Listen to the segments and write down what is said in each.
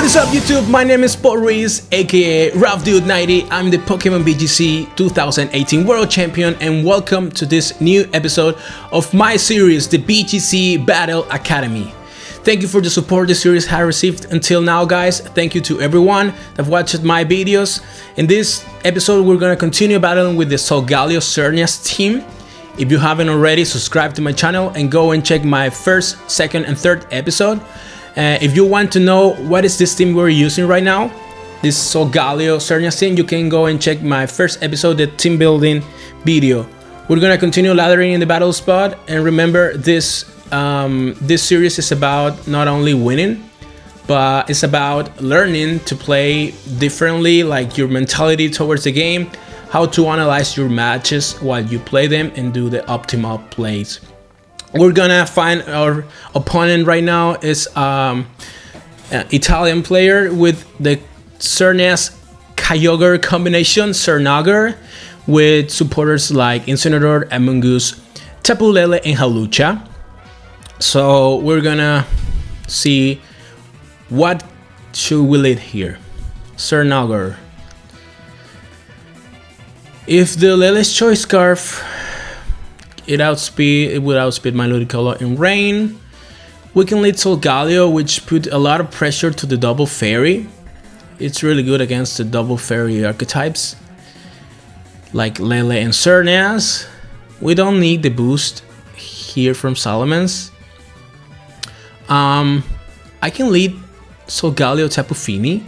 What is up YouTube? My name is Paul Reese, aka RoughDude90. I'm the Pokemon VGC 2018 World Champion and welcome to this new episode of my series, the VGC Battle Academy. Thank you for the support this series has received until now, guys. Thank you to everyone that watched my videos. In this episode, we're gonna continue battling with the Solgaleo Xerneas team. If you haven't already, subscribe to my channel and go and check my first, second, and third episode. If you want to know what is this team we're using right now, this Solgaleo Xerneas team, you can go and check my first episode, the team building video. We're gonna continue laddering in the battle spot, and remember this series is about not only winning, but it's about learning to play differently, like your mentality towards the game, how to analyze your matches while you play them and do the optimal plays. We're gonna find our opponent right now is an Italian player with the Xerneas Kyogre combination, Xernager, with supporters like Incineroar, Amoonguss, Tapu Lele, and Hawlucha. So we're gonna see what should we lead here. Xernager. If the Lele's Choice Scarf, it would outspeed my Ludicolo in rain. We can lead Solgaleo, which put a lot of pressure to the double fairy. It's really good against the double fairy archetypes like Lele and Xerneas. We don't need the boost here from Salamence. I can lead Solgaleo Tapu Fini,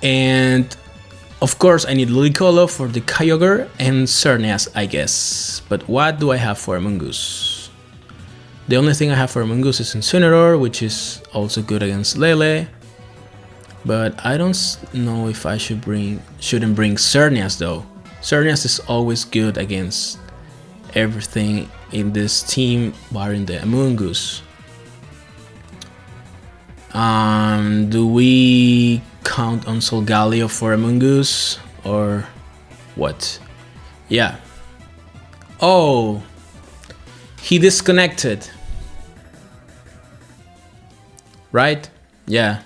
and of course I need Ludicolo for the Kyogre and Xerneas, I guess. But what do I have for Amoonguss? The only thing I have for Amoonguss is Incineroar, which is also good against Lele. But I don't know if I shouldn't bring Xerneas though. Xerneas is always good against everything in this team, barring the Amoonguss. Do we count on Solgaleo for Amoonguss or what? Yeah. Oh, he disconnected. Right? Yeah.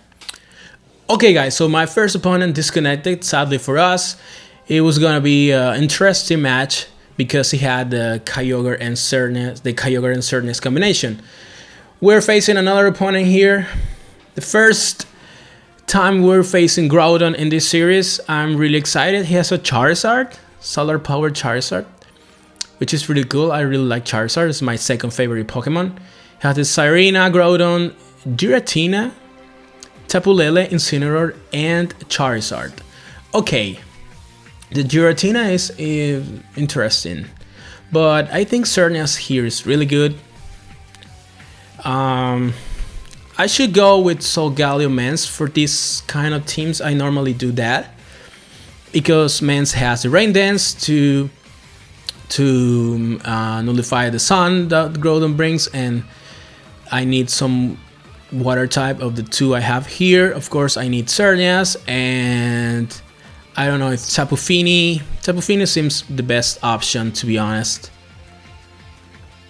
Okay, guys. So my first opponent disconnected. Sadly for us, it was gonna be an interesting match because he had the Kyogre and Xerneas combination. We're facing another opponent here. The first time we're facing Groudon in this series, I'm really excited. He has a Charizard, solar powered Charizard, which is really cool. I really like Charizard. It's my second favorite Pokemon. He has the Sirena, Groudon, Giratina, Tapu Lele, Incineroar, and Charizard. Okay, the Giratina is interesting, but I think Xerneas here is really good. I should go with Solgaleo Mance for these kind of teams. I normally do that because Mance has the Rain Dance to nullify the sun that Groudon brings, and I need some water type of the two I have here. Of course, I need Xerneas, and I don't know if Tapu Fini seems the best option, to be honest.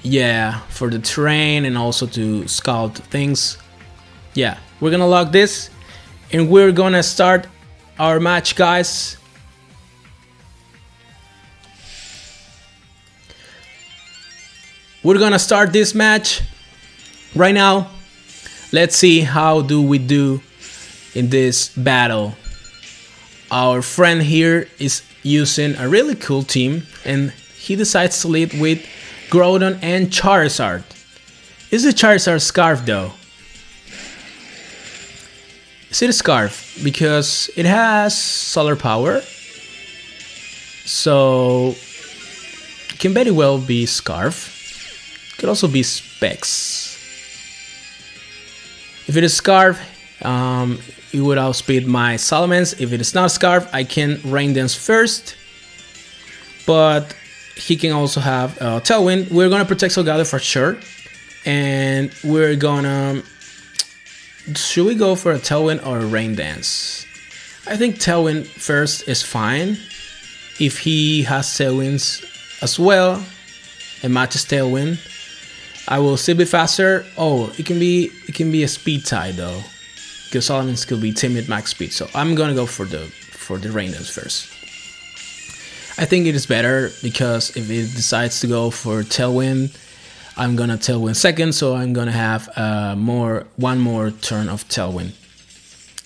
Yeah, for the terrain and also to scout things. Yeah, we're gonna log this and we're gonna start our match, guys. We're gonna start this match right now. Let's see how do we do in this battle. Our friend here is using a really cool team and he decides to lead with Groudon and Charizard. Is the Charizard Scarf though? Is it a Scarf? Because it has solar power, so it can very well be Scarf. It could also be Specs. If it is Scarf, it would outspeed my Salamence. If it is not Scarf, I can Rain Dance first, but he can also have Tailwind. We're gonna protect Solgaleo for sure, and we're gonna. Should we go for a Tailwind or a Rain Dance? I think Tailwind first is fine. If he has Tailwinds as well, and matches Tailwind, I will still be faster. Oh, it can be a speed tie though, because Salamence could be timid max speed. So I'm gonna go for the rain dance first. I think it is better because if it decides to go for tailwind, I'm gonna tailwind second, so I'm gonna have one more turn of tailwind.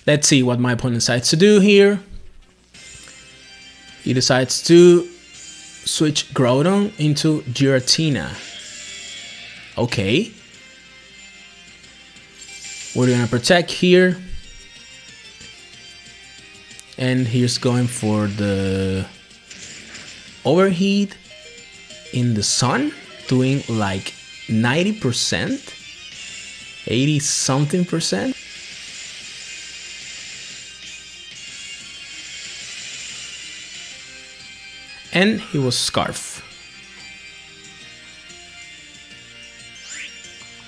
Let's see what my opponent decides to do here. He decides to switch Groudon into Giratina. Okay. We're gonna protect here. And he's going for the overheat in the sun, doing like 90%, 80 something percent. And he was Scarf.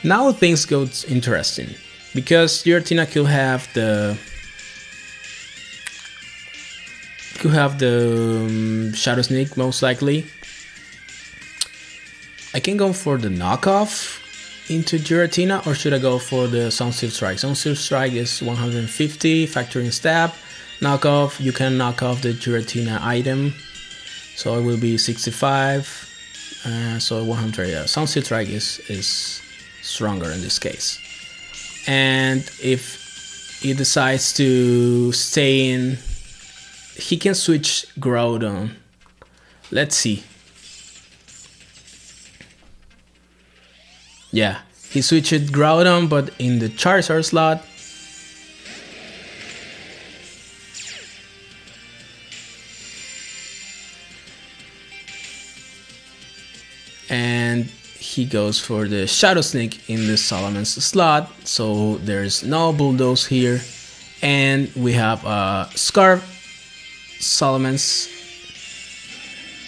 Now things go interesting, because Giratina could have the Shadow Sneak most likely. I can go for the knockoff into Giratina, or should I go for the Sunsteel Strike? Sunsteel Strike is 150, factoring stab. Knockoff, you can knock off the Giratina item, so it will be 65. So 100. Yeah. Sunsteel Strike is stronger in this case. And if he decides to stay in, he can switch Groudon. Let's see. Yeah, he switched Groudon, but in the Charizard slot. And he goes for the Shadow Sneak in the Salamence slot. So there's no Bulldoze here. And we have a Scarf, Salamence,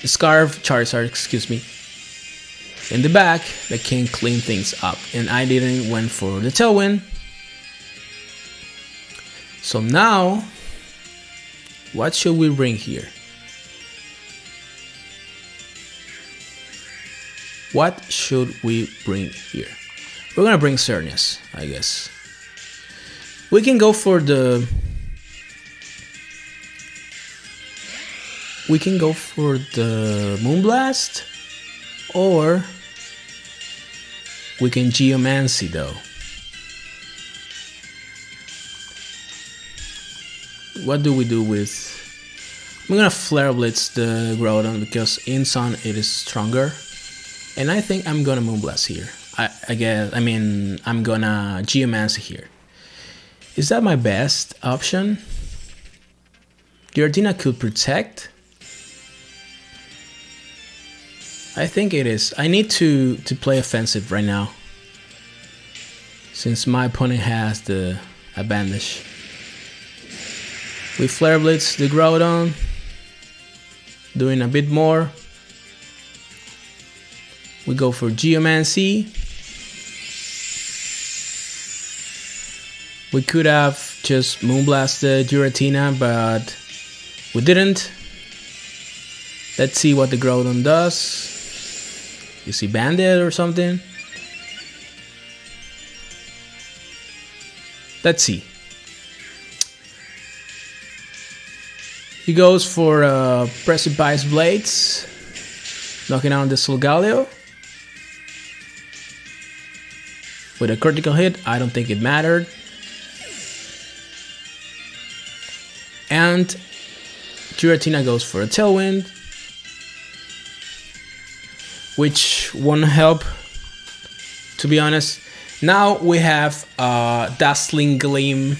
Scarf, Charizard, excuse me, in the back that can clean things up. And I didn't went for the tailwind. So now, what should we bring here? What should we bring here? We're gonna bring Xerneas, I guess. We can go for the Moonblast, or we can Geomancy though. What do we do with? I'm gonna Flare Blitz the Groudon because in Sun it is stronger, and I think I'm gonna Moonblast here. I'm gonna Geomancy here. Is that my best option? Giratina could protect. I think it is. I need to play offensive right now, since my opponent has the advantage. We Flare Blitz the Groudon, doing a bit more. We go for Geomancy. We could have just Moonblast the Giratina, but we didn't. Let's see what the Groudon does. Is he Bandit or something? Let's see. He goes for Precipice Blades, knocking out the Solgaleo. With a critical hit, I don't think it mattered. And Giratina goes for a Tailwind, which won't help, to be honest. Now we have Dazzling Gleam,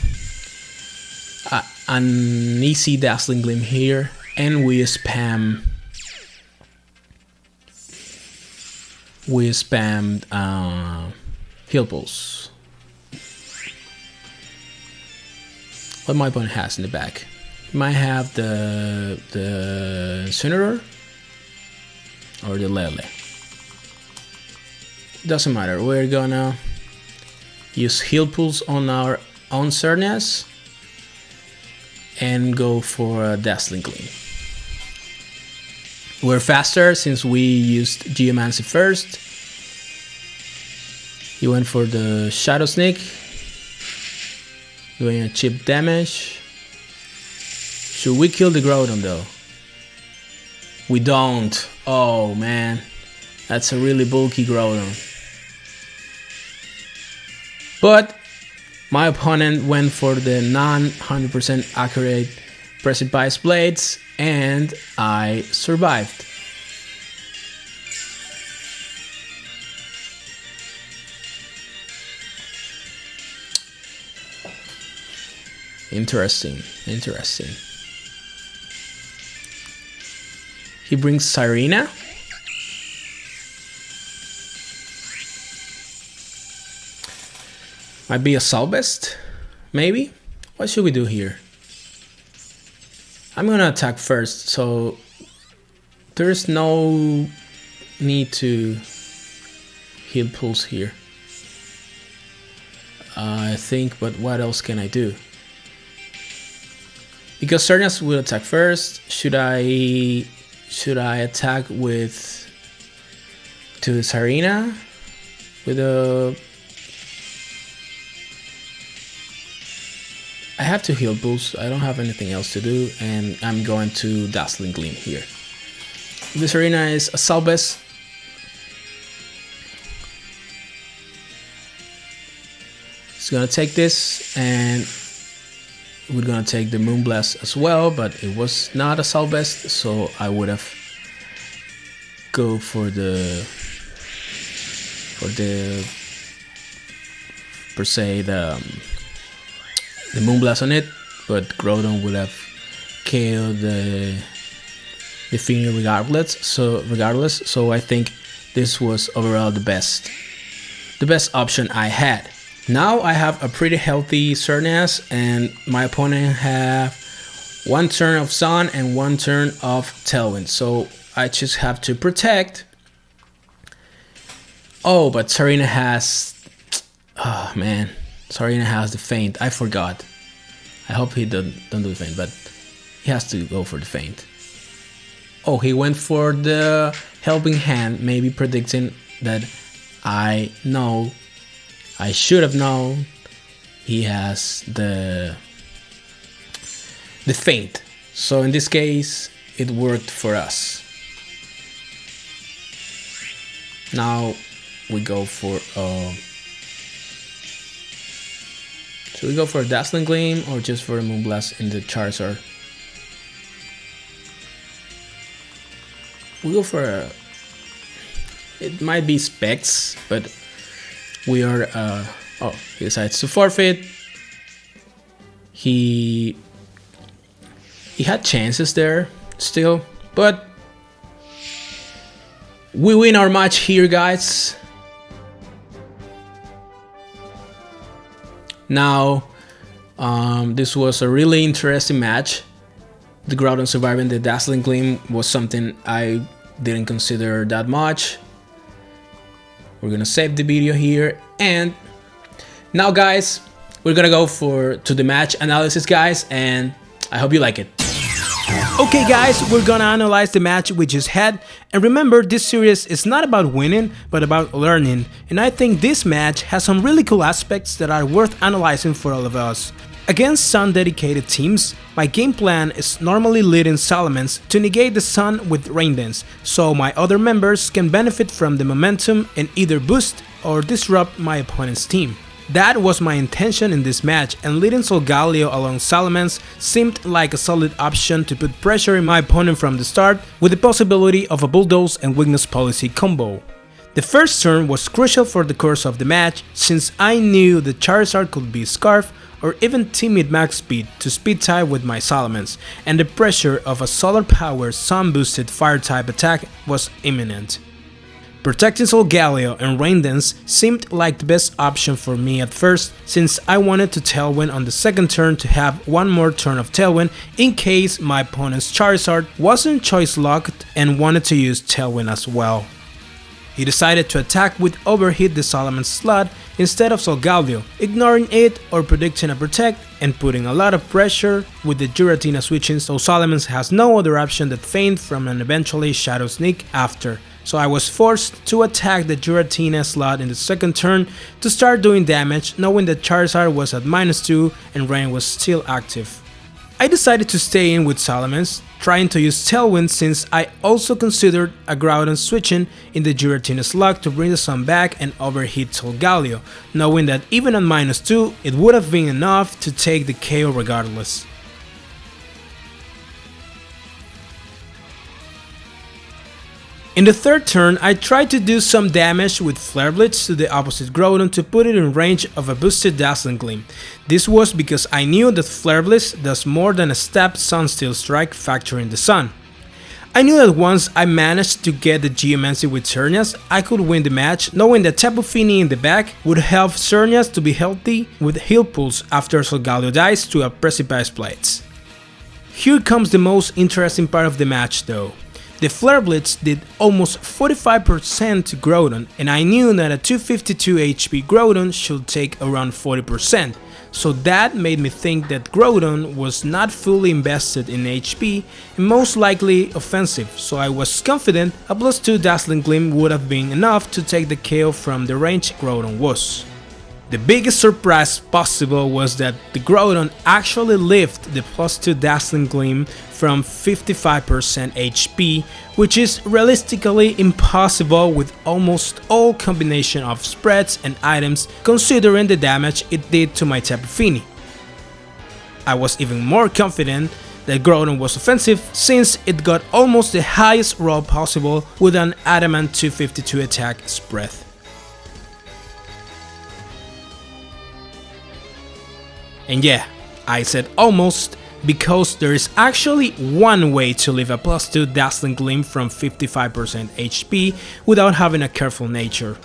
an easy Dazzling Gleam here, and we spammed Heal Pulse. What my opponent has in the back? He might have the Incineroar or the Lele. Doesn't matter. We're gonna use Heal Pulse on our own Xerneas and go for a Dazzling Gleam. We're faster since we used Geomancy first. He went for the Shadow Sneak, doing a chip damage. Should we kill the Groudon though? We don't. Oh man, that's a really bulky Groudon. But my opponent went for the non-100% accurate Precipice Blades, and I survived. Interesting. He brings Sirena. Might be a Salvest, maybe? What should we do here? I'm gonna attack first, so there's no need to heal pulse here. I think, but what else can I do? Because Cernas will attack first. Should I attack with to the Sirena with a? I have to heal boost. I don't have anything else to do, and I'm going to Dazzling Gleam here. This arena is a Salvest. It's gonna take this, and we're gonna take the Moonblast as well, but it was not a Salvest, so I would have go for the per se the Moonblast on it, but Groudon would have killed the Finger regardless. So I think this was overall the best option I had. Now I have a pretty healthy Cernas, and my opponent have one turn of Sun and one turn of Tailwind. So I just have to protect. Oh, but Sarina has... Oh man, Sarina has the feint. I forgot. I hope he don't do the feint, but he has to go for the feint. Oh, he went for the Helping Hand, maybe predicting that I should have known he has the feint. So in this case, it worked for us. Now we go for should we go for a Dazzling Gleam or just for a Moonblast in the Charizard? We go for a... It might be Specs, but we are... oh, he decides to forfeit. He had chances there still, but we win our match here, guys. Now, this was a really interesting match. The Groudon surviving the Dazzling Gleam was something I didn't consider that much. We're gonna save the video here, and now, guys, we're gonna go to the match analysis, guys, and I hope you like it. Okay guys, we're gonna analyze the match we just had, and remember, this series is not about winning, but about learning, and I think this match has some really cool aspects that are worth analyzing for all of us. Against Sun dedicated teams, my game plan is normally leading Salamence to negate the Sun with Rain Dance, so my other members can benefit from the momentum and either boost or disrupt my opponent's team. That was my intention in this match, and leading Solgaleo along Salamence seemed like a solid option to put pressure in my opponent from the start, with the possibility of a Bulldoze and Weakness Policy combo. The first turn was crucial for the course of the match, since I knew the Charizard could be Scarf or even Timid Max Speed to speed type with my Salamence, and the pressure of a Solar Power Sun boosted Fire type attack was imminent. Protecting Solgaleo and Rain Dance seemed like the best option for me at first, since I wanted to Tailwind on the second turn to have one more turn of Tailwind in case my opponent's Charizard wasn't choice locked and wanted to use Tailwind as well. He decided to attack with Overheat the Salamence slot instead of Solgaleo, ignoring it or predicting a Protect and putting a lot of pressure with the Giratina switching, so Salamence has no other option than feint from an eventually Shadow Sneak after. so I was forced to attack the Giratina slot in the second turn to start doing damage, knowing that Charizard was at -2 and Rain was still active. I decided to stay in with Salamence, trying to use Tailwind since I also considered a Groudon switching in the Giratina slot to bring the sun back and overheat Solgaleo, knowing that even at -2 it would have been enough to take the KO regardless. In the third turn, I tried to do some damage with Flare Blitz to the opposite Groudon to put it in range of a boosted Dazzling Gleam. This was because I knew that Flare Blitz does more than a step Sunsteel Strike factoring the sun. I knew that once I managed to get the Geomancy with Xerneas, I could win the match, knowing that Tapu Fini in the back would help Xerneas to be healthy with Heal Pulse after Solgaleo dies to a Precipice Blades. Here comes the most interesting part of the match though. The Flare Blitz did almost 45% to Groudon, and I knew that a 252 HP Groudon should take around 40%, so that made me think that Groudon was not fully invested in HP and most likely offensive, so I was confident a +2 Dazzling Gleam would have been enough to take the KO from the range Groudon was. The biggest surprise possible was that the Groudon actually lived the +2 Dazzling Gleam from 55% HP, which is realistically impossible with almost all combination of spreads and items considering the damage it did to my Tapu Fini. I was even more confident that Groudon was offensive since it got almost the highest roll possible with an Adamant 252 attack spread. And yeah, I said almost because there is actually one way to leave a +2 Dazzling Gleam from 55% HP without having a careful nature.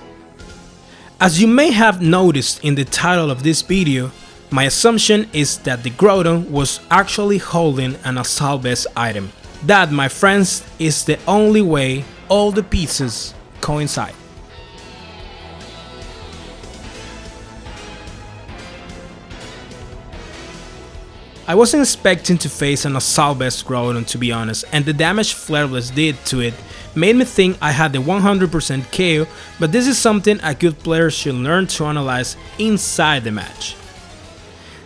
As you may have noticed in the title of this video, my assumption is that the Groudon was actually holding an Assault Vest item. That, my friends, is the only way all the pieces coincide. I wasn't expecting to face an Assault Vest Groudon to be honest, and the damage Flare Blitz did to it made me think I had the 100% KO, but this is something a good player should learn to analyze inside the match.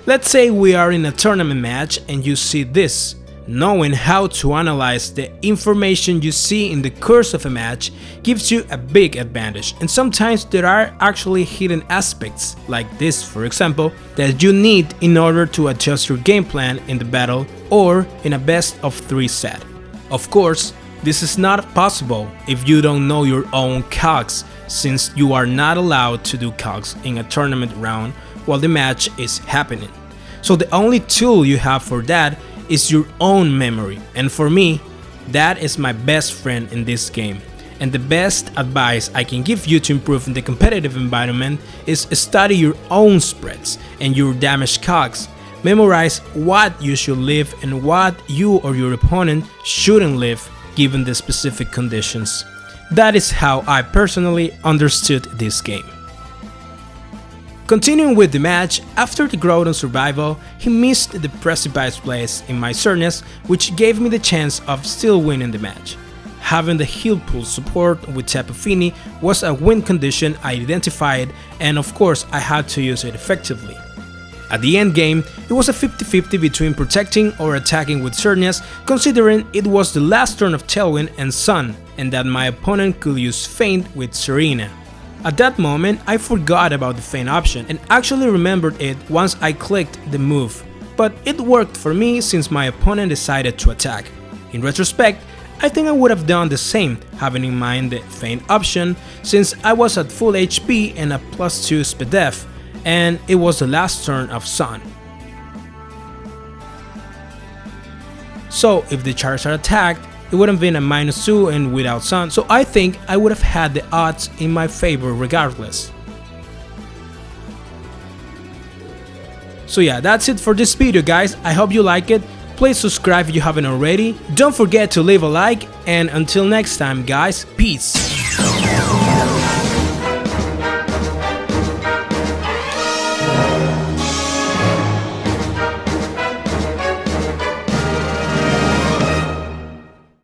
Let's say we are in a tournament match and you see this. Knowing how to analyze the information you see in the course of a match gives you a big advantage, and sometimes there are actually hidden aspects, like this for example, that you need in order to adjust your game plan in the battle or in a best of 3 set. Of course, this is not possible if you don't know your own cogs, since you are not allowed to do cogs in a tournament round while the match is happening. So the only tool you have for that is your own memory, and for me, that is my best friend in this game. And the best advice I can give you to improve in the competitive environment is study your own spreads and your damage cogs. Memorize what you should leave and what you or your opponent shouldn't leave given the specific conditions. That is how I personally understood this game. Continuing with the match, after the Groudon survival, he missed the Precipice Blades in my Xerneas, which gave me the chance of still winning the match. Having the Heal Pulse support with Tapu Fini was a win condition I identified, and of course I had to use it effectively. At the end game, it was a 50-50 between protecting or attacking with Xerneas, considering it was the last turn of Tailwind and Sun, and that my opponent could use Feint with Serena. At that moment, I forgot about the feint option and actually remembered it once I clicked the move, but it worked for me since my opponent decided to attack. In retrospect, I think I would have done the same, having in mind the feint option, since I was at full HP and a +2 speed def, and it was the last turn of Sun. So if the Charizard attacked, it would have been a -2 and without Sun, so I think I would have had the odds in my favor regardless. So yeah, that's it for this video guys, I hope you like it, please subscribe if you haven't already, don't forget to leave a like, and until next time guys, peace!